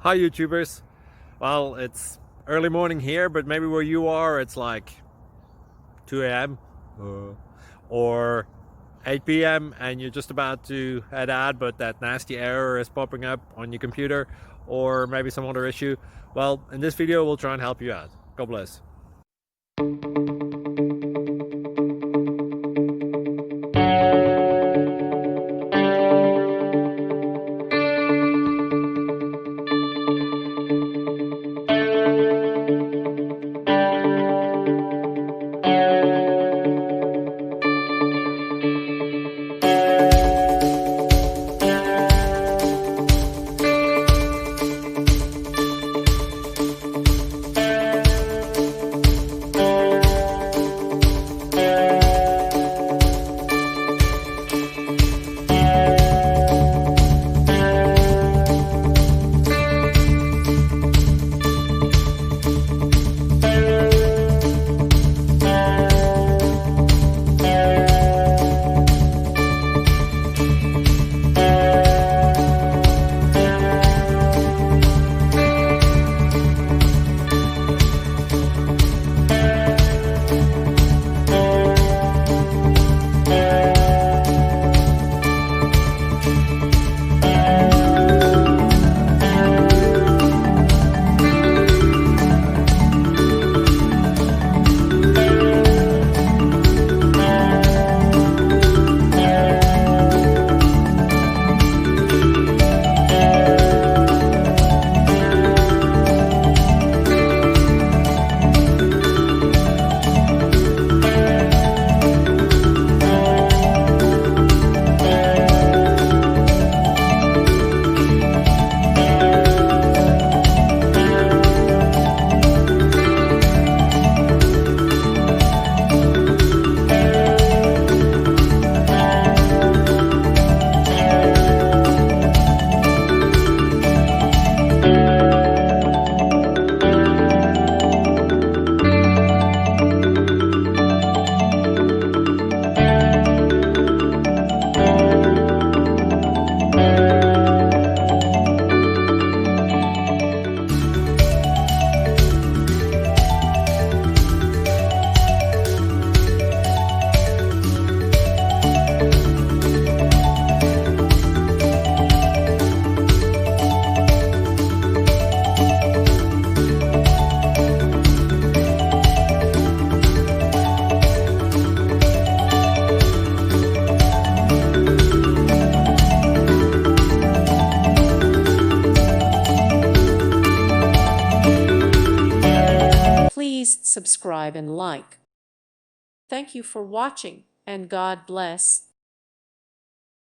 Hi YouTubers. Well, it's early morning here, but maybe where you are it's like 2 a.m. or 8 p.m. and you're just about to head out, but that nasty error is popping up on your computer, or maybe some other issue. Well, in this video we'll try and help you out. God bless. Please subscribe and like. Thank you for watching, and God bless.